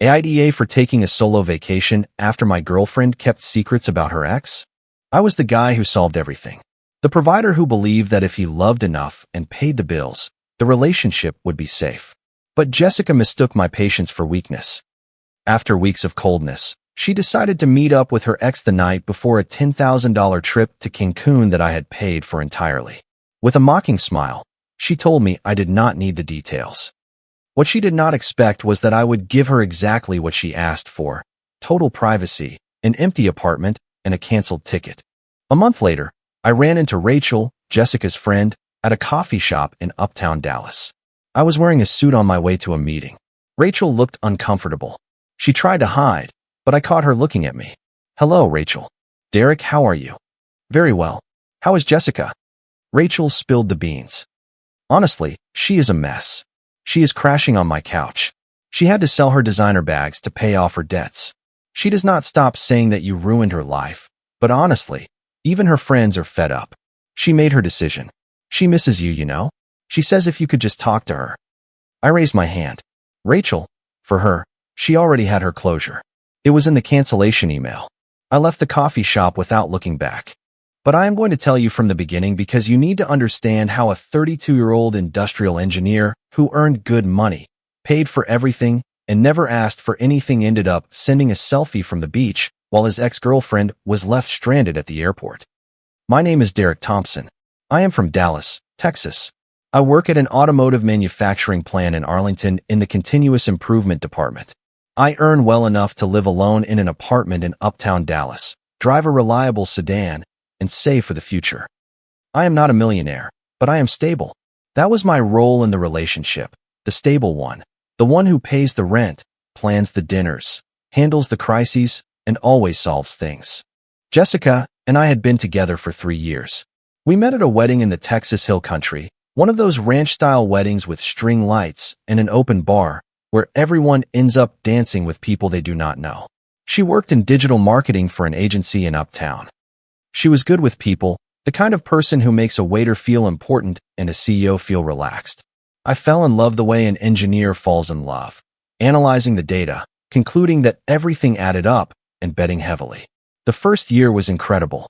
AITA for taking a solo vacation after my girlfriend kept secrets about her ex? I was the guy who solved everything. The provider who believed that if he loved enough and paid the bills, the relationship would be safe. But Jessica mistook my patience for weakness. After weeks of coldness, she decided to meet up with her ex the night before a $10,000 trip to Cancun that I had paid for entirely. With a mocking smile, she told me I did not need the details. What she did not expect was that I would give her exactly what she asked for: total privacy, an empty apartment, and a canceled ticket. A month later, I ran into Rachel, Jessica's friend, at a coffee shop in uptown Dallas. I was wearing a suit on my way to a meeting. Rachel looked uncomfortable. She tried to hide, but I caught her looking at me. "Hello, Rachel." "Derek, how are you?" "Very well. How is Jessica?" Rachel spilled the beans. "Honestly, she is a mess. She is crashing on my couch. She had to sell her designer bags to pay off her debts. She does not stop saying that you ruined her life, but honestly, even her friends are fed up. She made her decision. She misses you, you know? She says if you could just talk to her." I raised my hand. "Rachel, for her, she already had her closure. It was in the cancellation email." I left the coffee shop without looking back. But I am going to tell you from the beginning because you need to understand how a 32-year-old industrial engineer who earned good money, paid for everything, and never asked for anything ended up sending a selfie from the beach while his ex-girlfriend was left stranded at the airport. My name is Derek Thompson. I am from Dallas, Texas. I work at an automotive manufacturing plant in Arlington in the continuous improvement department. I earn well enough to live alone in an apartment in uptown Dallas, drive a reliable sedan, and save for the future. I am not a millionaire, but I am stable. That was my role in the relationship, the stable one, the one who pays the rent, plans the dinners, handles the crises, and always solves things. Jessica and I had been together for 3 years. We met at a wedding in the Texas Hill Country, one of those ranch-style weddings with string lights and an open bar, where everyone ends up dancing with people they do not know. She worked in digital marketing for an agency in uptown. She was good with people, the kind of person who makes a waiter feel important and a CEO feel relaxed. I fell in love the way an engineer falls in love, analyzing the data, concluding that everything added up, and betting heavily. The first year was incredible.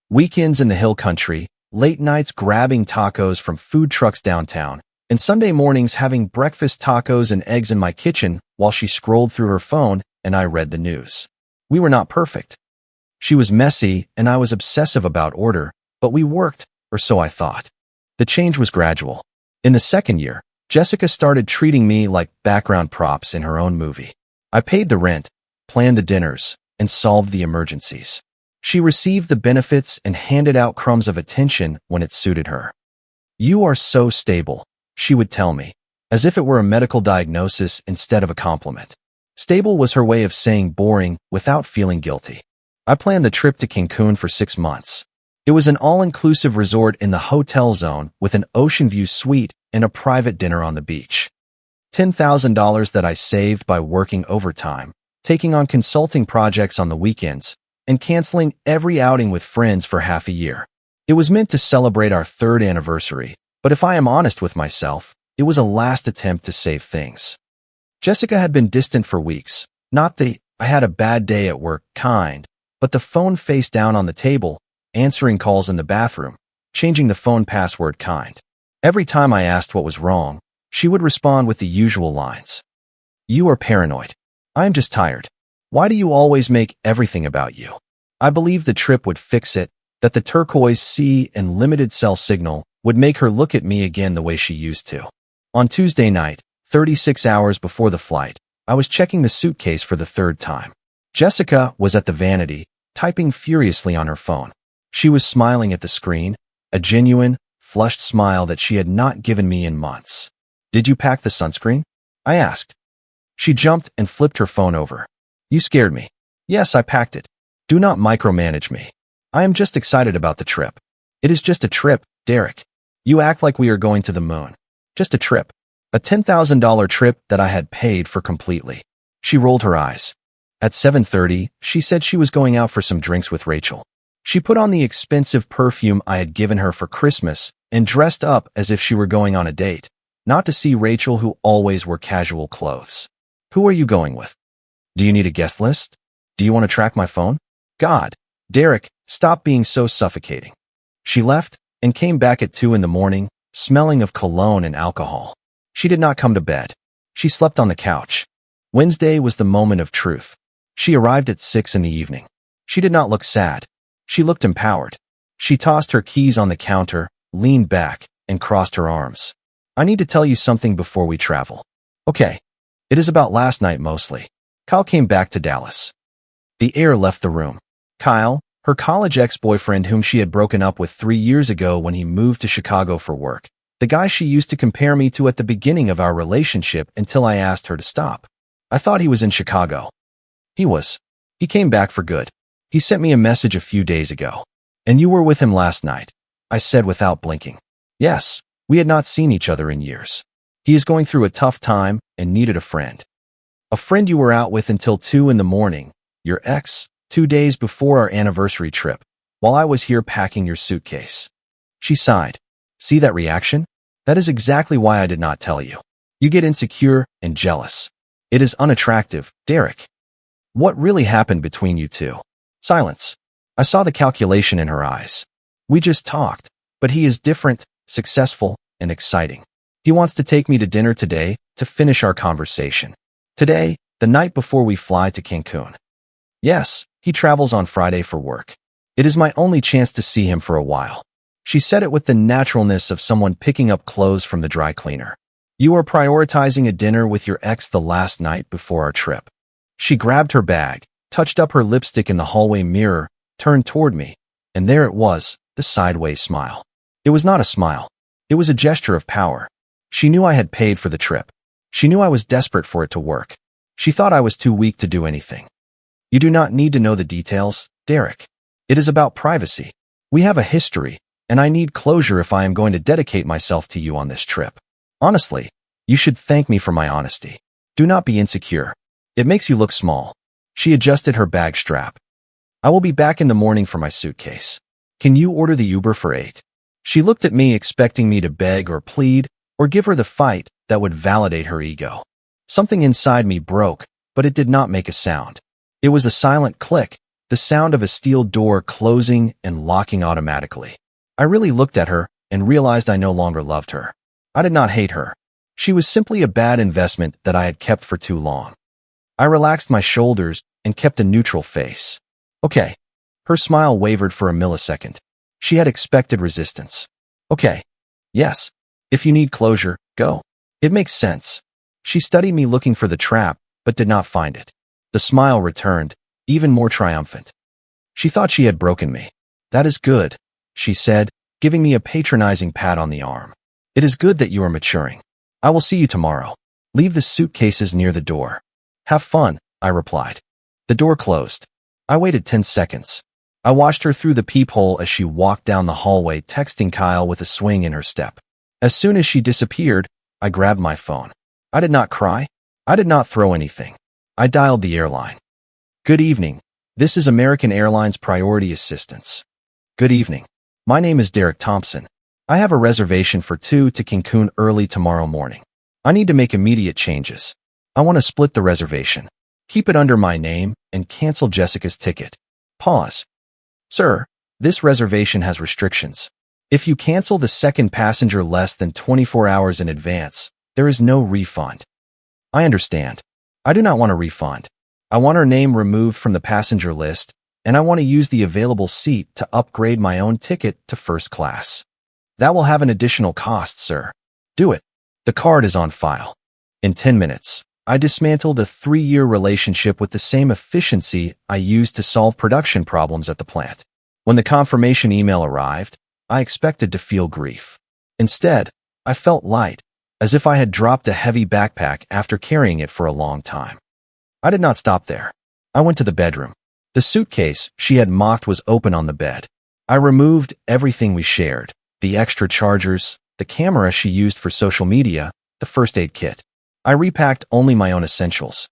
Weekends in the Hill Country, late nights grabbing tacos from food trucks downtown, and Sunday mornings having breakfast tacos and eggs in my kitchen while she scrolled through her phone and I read the news. We were not perfect. She was messy and I was obsessive about order, but we worked, or so I thought. The change was gradual. In the second year, Jessica started treating me like background props in her own movie. I paid the rent, planned the dinners, and solved the emergencies. She received the benefits and handed out crumbs of attention when it suited her. "You are so stable," she would tell me, as if it were a medical diagnosis instead of a compliment. Stable was her way of saying boring without feeling guilty. I planned the trip to Cancun for 6 months. It was an all-inclusive resort in the hotel zone with an ocean view suite and a private dinner on the beach. $10,000 that I saved by working overtime, taking on consulting projects on the weekends, and canceling every outing with friends for half a year. It was meant to celebrate our 3rd anniversary, but if I am honest with myself, it was a last attempt to save things. Jessica had been distant for weeks, not the "I had a bad day at work" kind, but the phone face down on the table, answering calls in the bathroom, changing the phone password kind. Every time I asked what was wrong, she would respond with the usual lines. "You are paranoid. I am just tired. Why do you always make everything about you?" I believed the trip would fix it, that the turquoise sea and limited cell signal would make her look at me again the way she used to. On Tuesday night, 36 hours before the flight, I was checking the suitcase for the 3rd time. Jessica was at the vanity, typing furiously on her phone. She was smiling at the screen, a genuine, flushed smile that she had not given me in months. "Did you pack the sunscreen?" I asked. She jumped and flipped her phone over. "You scared me." "Yes, I packed it. Do not micromanage me. I am just excited about the trip." "It is just a trip, Derek. You act like we are going to the moon. Just a trip. A $10,000 trip that I had paid for completely." She rolled her eyes. At 7:30, she said she was going out for some drinks with Rachel. She put on the expensive perfume I had given her for Christmas and dressed up as if she were going on a date, not to see Rachel who always wore casual clothes. "Who are you going with?" Do you need a guest list? Do you want to track my phone? God, Derek, stop being so suffocating. She left and came back at 2 in the morning, smelling of cologne and alcohol. She did not come to bed. She slept on the couch. Wednesday was the moment of truth. She arrived at 6 in the evening. She did not look sad. She looked empowered. She tossed her keys on the counter, leaned back, and crossed her arms. I need to tell you something before we travel. Okay. It is about last night mostly. Kyle came back to Dallas. The heir left the room. Kyle, her college ex-boyfriend whom she had broken up with 3 years ago when he moved to Chicago for work. The guy she used to compare me to at the beginning of our relationship until I asked her to stop. I thought he was in Chicago. He was. He came back for good. He sent me a message a few days ago. And you were with him last night, I said without blinking. Yes, we had not seen each other in years. He is going through a tough time and needed a friend. A friend you were out with until 2 in the morning, your ex, 2 days before our anniversary trip, while I was here packing your suitcase. She sighed. See that reaction? That is exactly why I did not tell you. You get insecure and jealous. It is unattractive, Derek. What really happened between you two? Silence. I saw the calculation in her eyes. We just talked, but he is different, successful, and exciting. He wants to take me to dinner today to finish our conversation. Today, the night before we fly to Cancun. Yes, he travels on Friday for work. It is my only chance to see him for a while. She said it with the naturalness of someone picking up clothes from the dry cleaner. You are prioritizing a dinner with your ex the last night before our trip. She grabbed her bag, touched up her lipstick in the hallway mirror, turned toward me, and there it was, the sideways smile. It was not a smile. It was a gesture of power. She knew I had paid for the trip. She knew I was desperate for it to work. She thought I was too weak to do anything. You do not need to know the details, Derek. It is about privacy. We have a history, and I need closure if I am going to dedicate myself to you on this trip. Honestly, you should thank me for my honesty. Do not be insecure. It makes you look small. She adjusted her bag strap. I will be back in the morning for my suitcase. Can you order the Uber for 8? She looked at me expecting me to beg or plead or give her the fight that would validate her ego. Something inside me broke, but it did not make a sound. It was a silent click, the sound of a steel door closing and locking automatically. I really looked at her and realized I no longer loved her. I did not hate her. She was simply a bad investment that I had kept for too long. I relaxed my shoulders and kept a neutral face. Okay. Her smile wavered for a millisecond. She had expected resistance. Okay. Yes. If you need closure, go. It makes sense. She studied me looking for the trap, but did not find it. The smile returned, even more triumphant. She thought she had broken me. That is good, she said, giving me a patronizing pat on the arm. It is good that you are maturing. I will see you tomorrow. Leave the suitcases near the door. Have fun, I replied. The door closed. I waited 10 seconds. I watched her through the peephole as she walked down the hallway, texting Kyle with a swing in her step. As soon as she disappeared, I grabbed my phone. I did not cry. I did not throw anything. I dialed the airline. Good evening. This is American Airlines Priority Assistance. Good evening. My name is Derek Thompson. I have a reservation for 2 to Cancun early tomorrow morning. I need to make immediate changes. I want to split the reservation. Keep it under my name and cancel Jessica's ticket. Pause. Sir, this reservation has restrictions. If you cancel the second passenger less than 24 hours in advance, there is no refund. I understand. I do not want a refund. I want her name removed from the passenger list, and I want to use the available seat to upgrade my own ticket to first class. That will have an additional cost, sir. Do it. The card is on file. In 10 minutes, I dismantled a 3-year relationship with the same efficiency I used to solve production problems at the plant. When the confirmation email arrived, I expected to feel grief. Instead, I felt light, as if I had dropped a heavy backpack after carrying it for a long time. I did not stop there. I went to the bedroom. The suitcase she had mocked was open on the bed. I removed everything we shared, the extra chargers, the camera she used for social media, the first aid kit. I repacked only my own essentials.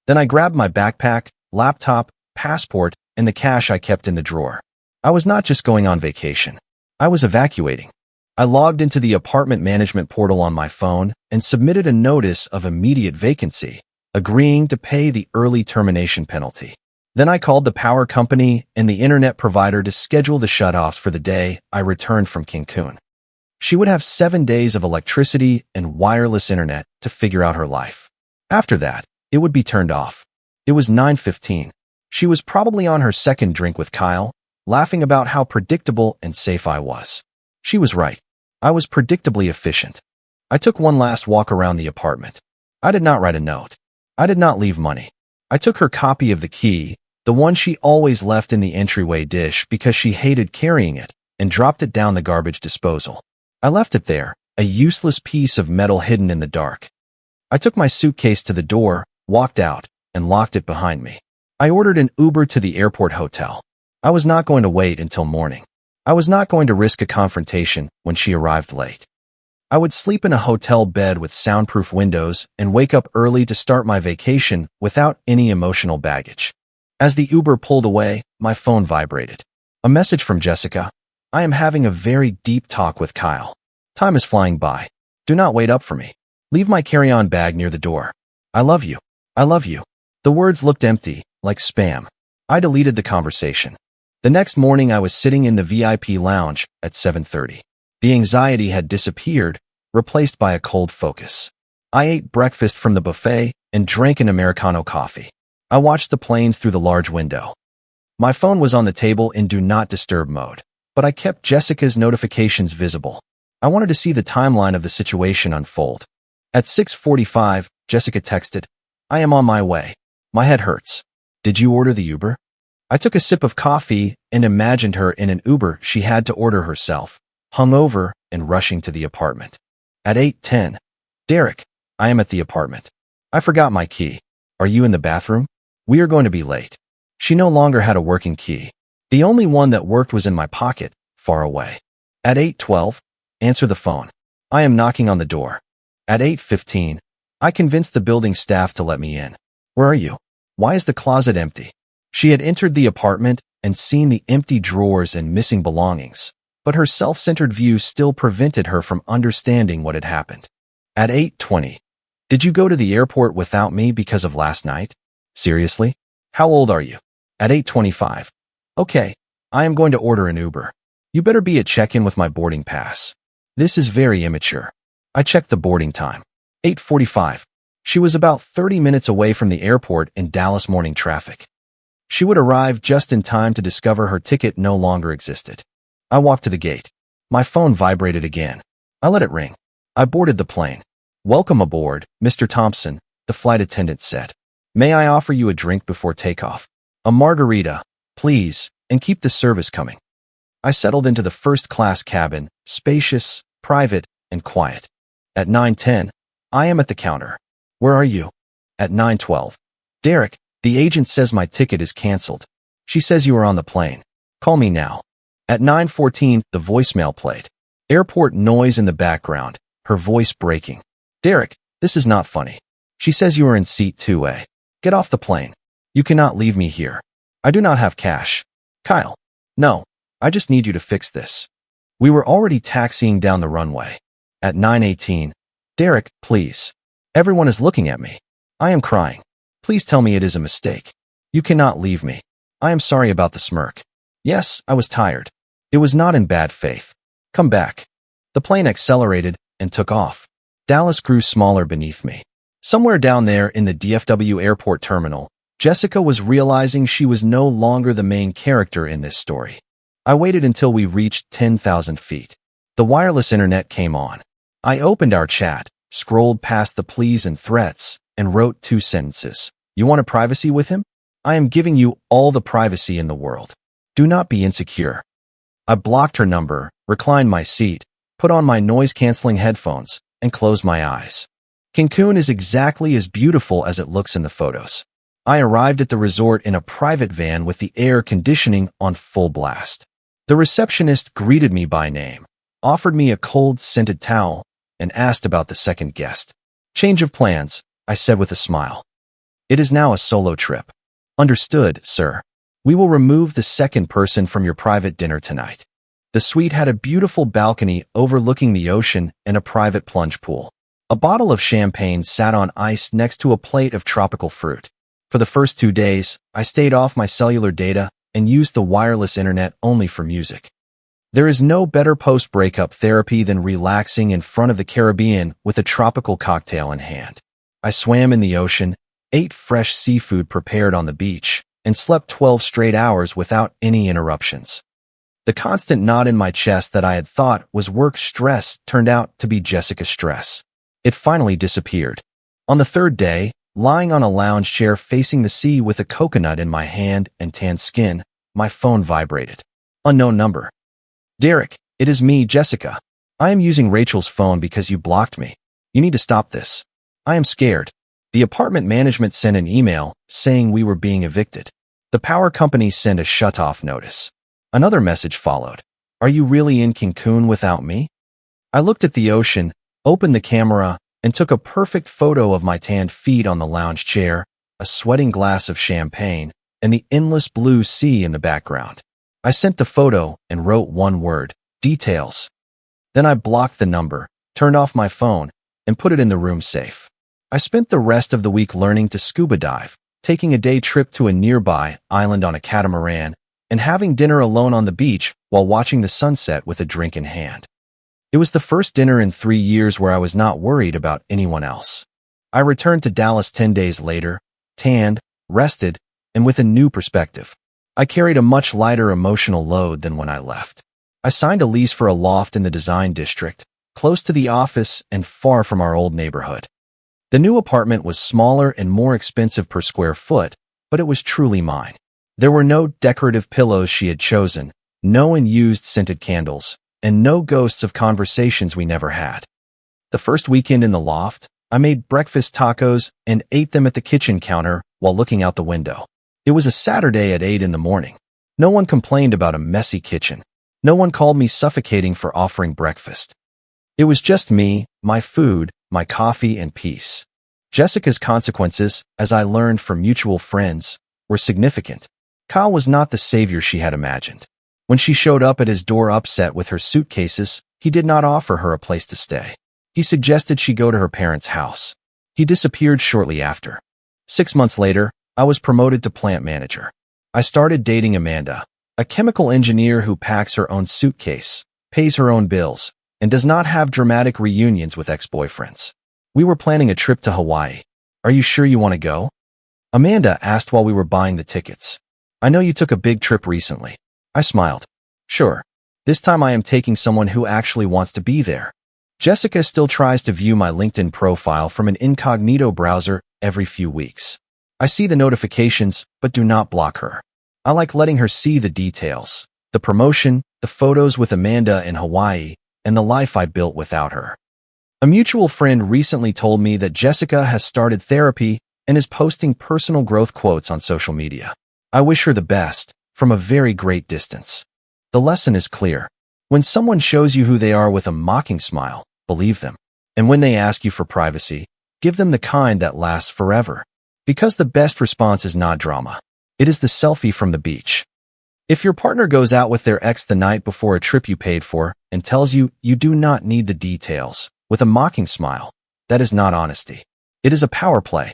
Then I grabbed my backpack, laptop, passport, and the cash I kept in the drawer. I was not just going on vacation. I was evacuating. I logged into the apartment management portal on my phone and submitted a notice of immediate vacancy, agreeing to pay the early termination penalty. Then I called the power company and the internet provider to schedule the shutoffs for the day I returned from Cancun. She would have 7 days of electricity and wireless internet to figure out her life. After that, it would be turned off. It was 9:15. She was probably on her second drink with Kyle, laughing about how predictable and safe I was. She was right. I was predictably efficient. I took one last walk around the apartment. I did not write a note. I did not leave money. I took her copy of the key, the one she always left in the entryway dish because she hated carrying it, and dropped it down the garbage disposal. I left it there, a useless piece of metal hidden in the dark. I took my suitcase to the door, walked out, and locked it behind me. I ordered an Uber to the airport hotel. I was not going to wait until morning. I was not going to risk a confrontation when she arrived late. I would sleep in a hotel bed with soundproof windows and wake up early to start my vacation without any emotional baggage. As the Uber pulled away, my phone vibrated. A message from Jessica. I am having a very deep talk with Kyle. Time is flying by. Do not wait up for me. Leave my carry-on bag near the door. I love you. I love you. The words looked empty, like spam. I deleted the conversation. The next morning I was sitting in the VIP lounge at 7:30. The anxiety had disappeared, replaced by a cold focus. I ate breakfast from the buffet and drank an Americano coffee. I watched the planes through the large window. My phone was on the table in do not disturb mode, but I kept Jessica's notifications visible. I wanted to see the timeline of the situation unfold. At 6:45, Jessica texted, I am on my way. My head hurts. Did you order the Uber? I took a sip of coffee and imagined her in an Uber she had to order herself, hungover and rushing to the apartment. At 8:10, Derek, I am at the apartment. I forgot my key. Are you in the bathroom? We are going to be late. She no longer had a working key. The only one that worked was in my pocket, far away. At 8:12, answer the phone. I am knocking on the door. At 8:15, I convinced the building staff to let me in. Where are you? Why is the closet empty? She had entered the apartment and seen the empty drawers and missing belongings, but her self-centered view still prevented her from understanding what had happened. At 8:20, did you go to the airport without me because of last night? Seriously? How old are you? At 8:25, okay, I am going to order an Uber. You better be at check-in with my boarding pass. This is very immature. I checked the boarding time. 8:45. She was about 30 minutes away from the airport in Dallas morning traffic. She would arrive just in time to discover her ticket no longer existed. I walked to the gate. My phone vibrated again. I let it ring. I boarded the plane. Welcome aboard, Mr. Thompson, the flight attendant said. May I offer you a drink before takeoff? A margarita, please, and keep the service coming. I settled into the first-class cabin, spacious, private, and quiet. At 9:10, I am at the counter. Where are you? At 9:12. Derek, the agent says my ticket is canceled. She says you are on the plane. Call me now. At 9:14, the voicemail played. Airport noise in the background, her voice breaking. Derek, this is not funny. She says you are in seat 2A. Get off the plane. You cannot leave me here. I do not have cash. Kyle. No, I just need you to fix this. We were already taxiing down the runway. At 9:18, Derek, please. Everyone is looking at me. I am crying. Please tell me it is a mistake. You cannot leave me. I am sorry about the smirk. Yes, I was tired. It was not in bad faith. Come back. The plane accelerated and took off. Dallas grew smaller beneath me. Somewhere down there in the DFW airport terminal, Jessica was realizing she was no longer the main character in this story. I waited until we reached 10,000 feet. The wireless internet came on. I opened our chat, scrolled past the pleas and threats, and wrote 2 sentences. You want a privacy with him? I am giving you all the privacy in the world. Do not be insecure. I blocked her number, reclined my seat, put on my noise-canceling headphones, and closed my eyes. Cancun is exactly as beautiful as it looks in the photos. I arrived at the resort in a private van with the air conditioning on full blast. The receptionist greeted me by name, offered me a cold scented towel, and asked about the second guest. Change of plans, I said with a smile. It is now a solo trip. Understood, sir. We will remove the second person from your private dinner tonight. The suite had a beautiful balcony overlooking the ocean and a private plunge pool. A bottle of champagne sat on ice next to a plate of tropical fruit. For the first 2 days, I stayed off my cellular data and used the wireless internet only for music. There is no better post-breakup therapy than relaxing in front of the Caribbean with a tropical cocktail in hand. I swam in the ocean, ate fresh seafood prepared on the beach, and slept 12 straight hours without any interruptions. The constant knot in my chest that I had thought was work stress turned out to be Jessica stress. It finally disappeared. On the third day, lying on a lounge chair facing the sea with a coconut in my hand and tanned skin, my phone vibrated. Unknown number. Derek, it is me, Jessica. I am using Rachel's phone because you blocked me. You need to stop this. I am scared. The apartment management sent an email saying we were being evicted. The power company sent a shut-off notice. Another message followed. Are you really in Cancun without me? I looked at the ocean, opened the camera, and took a perfect photo of my tanned feet on the lounge chair, a sweating glass of champagne, and the endless blue sea in the background. I sent the photo and wrote one word, details. Then I blocked the number, turned off my phone, and put it in the room safe. I spent the rest of the week learning to scuba dive, taking a day trip to a nearby island on a catamaran, and having dinner alone on the beach while watching the sunset with a drink in hand. It was the first dinner in 3 years where I was not worried about anyone else. I returned to Dallas 10 days later, tanned, rested, and with a new perspective. I carried a much lighter emotional load than when I left. I signed a lease for a loft in the design district, close to the office and far from our old neighborhood. The new apartment was smaller and more expensive per square foot, but it was truly mine. There were no decorative pillows she had chosen, no unused scented candles, and no ghosts of conversations we never had. The first weekend in the loft, I made breakfast tacos and ate them at the kitchen counter while looking out the window. It was a Saturday at 8 in the morning. No one complained about a messy kitchen. No one called me suffocating for offering breakfast. It was just me, my food, my coffee, and peace. Jessica's consequences, as I learned from mutual friends, were significant. Kyle was not the savior she had imagined. When she showed up at his door upset with her suitcases, he did not offer her a place to stay. He suggested she go to her parents' house. He disappeared shortly after. 6 months later, I was promoted to plant manager. I started dating Amanda, a chemical engineer who packs her own suitcase, pays her own bills, and does not have dramatic reunions with ex-boyfriends. We were planning a trip to Hawaii. Are you sure you want to go? Amanda asked while we were buying the tickets. I know you took a big trip recently. I smiled. Sure. This time I am taking someone who actually wants to be there. Jessica still tries to view my LinkedIn profile from an incognito browser every few weeks. I see the notifications, but do not block her. I like letting her see the details, the promotion, the photos with Amanda in Hawaii, and the life I built without her. A mutual friend recently told me that Jessica has started therapy and is posting personal growth quotes on social media. I wish her the best, from a very great distance. The lesson is clear. When someone shows you who they are with a mocking smile, believe them. And when they ask you for privacy, give them the kind that lasts forever. Because the best response is not drama. It is the selfie from the beach. If your partner goes out with their ex the night before a trip you paid for and tells you you do not need the details, with a mocking smile, that is not honesty. It is a power play.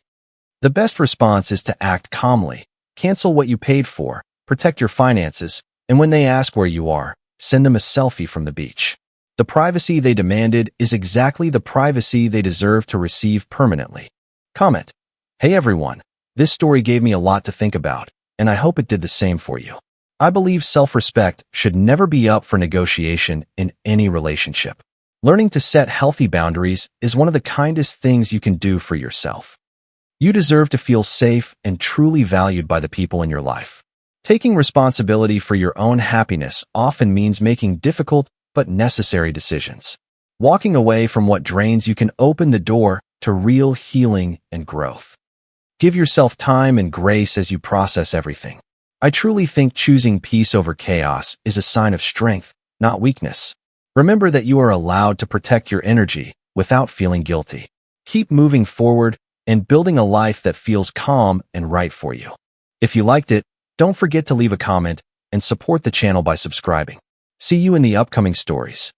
The best response is to act calmly, cancel what you paid for, protect your finances, and when they ask where you are, send them a selfie from the beach. The privacy they demanded is exactly the privacy they deserve to receive permanently. Comment. Hey everyone, this story gave me a lot to think about, and I hope it did the same for you. I believe self-respect should never be up for negotiation in any relationship. Learning to set healthy boundaries is one of the kindest things you can do for yourself. You deserve to feel safe and truly valued by the people in your life. Taking responsibility for your own happiness often means making difficult but necessary decisions. Walking away from what drains you can open the door to real healing and growth. Give yourself time and grace as you process everything. I truly think choosing peace over chaos is a sign of strength, not weakness. Remember that you are allowed to protect your energy without feeling guilty. Keep moving forward and building a life that feels calm and right for you. If you liked it, don't forget to leave a comment and support the channel by subscribing. See you in the upcoming stories.